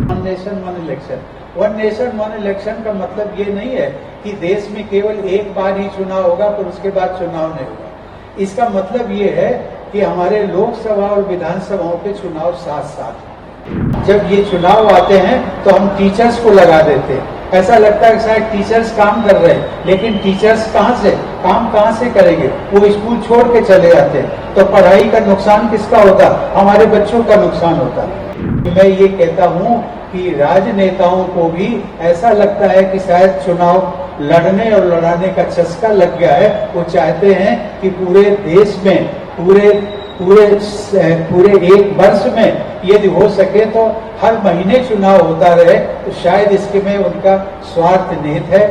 One nation one election, one nation one election का मतलब ये नहीं है कि देश में केवल एक बार ही चुनाव होगा फिर उसके बाद चुनाव नहीं होगा। इसका मतलब ये है कि हमारे लोकसभा और विधानसभाओं के चुनाव साथ साथ। जब ये चुनाव आते हैं तो हम टीचर्स को लगा देते हैं। ऐसा लगता है शायद टीचर्स काम कर रहे हैं, लेकिन टीचर्स काम कहाँ से करेंगे? वो स्कूल छोड़ के चले जाते हैं। तो पढ़ाई का नुकसान किसका होता? हमारे बच्चों का नुकसान होता। मैं ये कहता हूँ कि राजनेताओं को भी ऐसा लगता है कि शायद चुनाव लड़ने और लड़ाने का चस्का लग गया है। वो चाहते हैं कि पूरे देश में पूरे एक वर्ष में यदि हो सके तो हर महीने चुनाव होता रहे, तो शायद इसके में उनका स्वार्थ निहित है।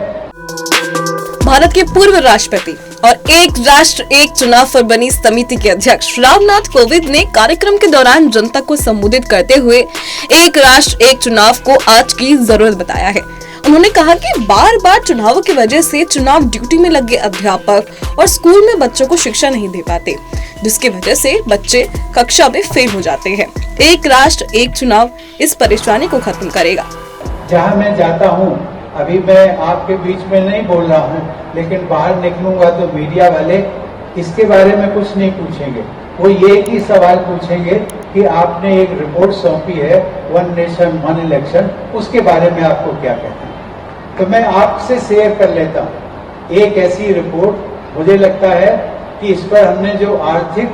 भारत के पूर्व राष्ट्रपति और एक राष्ट्र एक चुनाव पर बनी समिति के अध्यक्ष रामनाथ कोविंद ने कार्यक्रम के दौरान जनता को संबोधित करते हुए एक राष्ट्र एक चुनाव को आज की जरूरत बताया है। उन्होंने कहा कि बार बार चुनावों की वजह से चुनाव ड्यूटी में लगे अध्यापक और स्कूल में बच्चों को शिक्षा नहीं दे पाते, जिसकी वजह से बच्चे कक्षा में फेल हो जाते हैं। एक राष्ट्र एक चुनाव इस परेशानी को खत्म करेगा। जहाँ मैं जाता हूँ, अभी मैं आपके बीच में नहीं बोल रहा हूँ, लेकिन बाहर निकलूंगा तो मीडिया वाले इसके बारे में कुछ नहीं पूछेंगे। वो ये ही सवाल पूछेंगे कि आपने एक रिपोर्ट सौंपी है वन नेशन वन इलेक्शन, उसके बारे में आपको क्या कहते हैं? तो मैं आपसे शेयर कर लेता हूँ एक ऐसी रिपोर्ट। मुझे लगता है कि इस पर हमने जो आर्थिक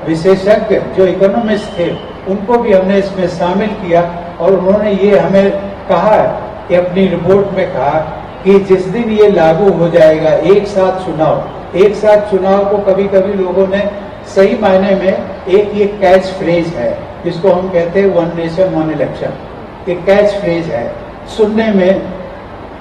विशेषज्ञ जो इकोनॉमिस्ट थे उनको भी हमने इसमें शामिल किया, और उन्होंने ये हमें कहा कि अपनी रिपोर्ट में कहा कि जिस दिन ये लागू हो जाएगा एक साथ चुनाव को कभी कभी लोगों ने सही मायने में एक ये कैच फ्रेज है जिसको हम कहते हैं वन नेशन वन इलेक्शन। एक कैच फ्रेज है, सुनने में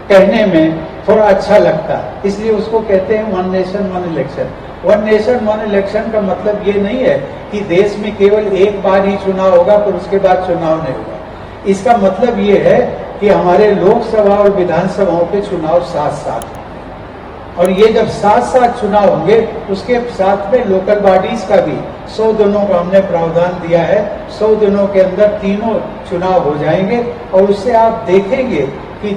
कहने में थोड़ा अच्छा लगता है, इसलिए उसको कहते हैं one nation one election. One nation one election का मतलब ये नहीं है कि देश में केवल एक बार ही चुनाव होगा फिर उसके बाद चुनाव नहीं होगा। इसका मतलब ये है कि हमारे लोकसभा और विधानसभाओं के चुनाव साथ साथ, और ये जब साथ साथ चुनाव होंगे उसके साथ में लोकल बॉडीज का भी 100 दिनों का हमने प्रावधान दिया है। 100 दिनों के अंदर तीनों चुनाव हो जाएंगे, और उससे आप देखेंगे कि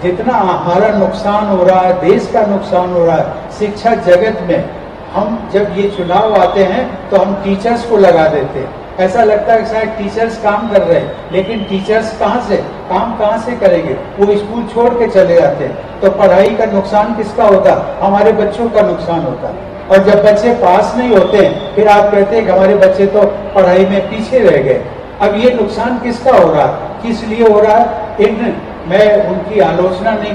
जितना हमारा नुकसान हो रहा है, देश का नुकसान हो रहा है शिक्षा जगत में, हम जब ये चुनाव आते हैं तो हम टीचर्स को लगा देते हैं। ऐसा लगता है शायद टीचर्स काम कर रहे हैं, लेकिन टीचर्स काम कहाँ से करेंगे? वो स्कूल छोड़ के चले जाते हैं। तो पढ़ाई का नुकसान किसका होता? हमारे बच्चों का नुकसान होता। और जब बच्चे पास नहीं होते हैं फिर आप कहते हैं कि हमारे बच्चे तो पढ़ाई में पीछे रह गए। अब ये नुकसान किसका हो रहा है, किस लिए हो रहा है? मैं उनकी आलोचना नहीं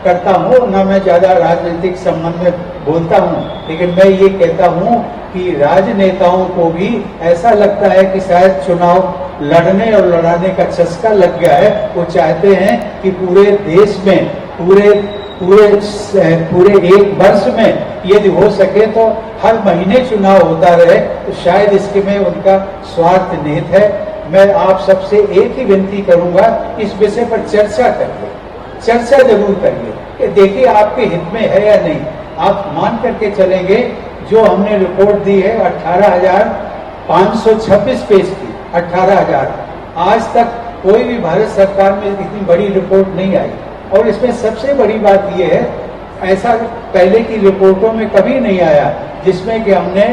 करता हूँ, न मैं ज्यादा राजनीतिक संबंध में बोलता हूँ, लेकिन मैं ये कहता हूँ कि राजनेताओं को भी ऐसा लगता है कि शायद चुनाव लड़ने और लड़ाने का चस्का लग गया है। वो चाहते हैं कि पूरे देश में पूरे एक वर्ष में यदि हो सके तो हर महीने चुनाव होता रहे, तो शायद इसके में उनका स्वार्थ निहित है। मैं आप सबसे एक ही विनती करूंगा, इस विषय पर चर्चा जरूर करिए कि देखिए आपके हित में है या नहीं। आप मान करके चलेंगे जो हमने रिपोर्ट दी है 18,526 पेज की, 18,000। आज तक कोई भी भारत सरकार में इतनी बड़ी रिपोर्ट नहीं आई, और इसमें सबसे बड़ी बात यह है, ऐसा पहले की रिपोर्टों में कभी नहीं आया जिसमें कि हमने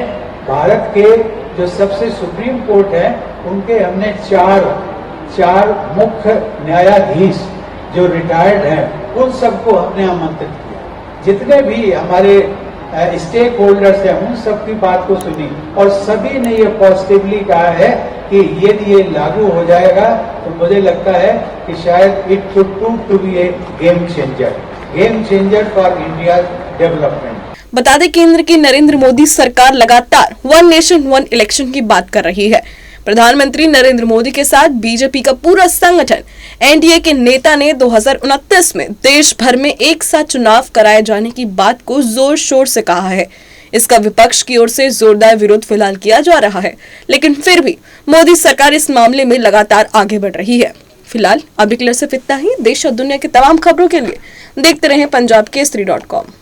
भारत के जो सबसे सुप्रीम कोर्ट है उनके हमने चार मुख्य न्यायाधीश जो रिटायर्ड हैं उन सबको हमने आमंत्रित किया। जितने भी हमारे स्टेक होल्डर्स हैं उन सबकी बात को सुनी, और सभी ने ये पॉजिटिवली कहा है कि यदि ये लागू हो जाएगा तो मुझे लगता है कि शायद it should prove to be a game changer for India development. बता दें, केंद्र की नरेंद्र मोदी सरकार लगातार वन नेशन वन इलेक्शन की बात कर रही है। प्रधानमंत्री नरेंद्र मोदी के साथ बीजेपी का पूरा संगठन एनडीए के नेता ने 2029 में देश भर में एक साथ चुनाव कराए जाने की बात को जोर शोर से कहा है। इसका विपक्ष की ओर से जोरदार विरोध फिलहाल किया जा रहा है, लेकिन फिर भी मोदी सरकार इस मामले में लगातार आगे बढ़ रही है। फिलहाल अभी के लिए सिर्फ इतना ही। देश और दुनिया की तमाम खबरों के लिए देखते रहें पंजाब केसरी.com।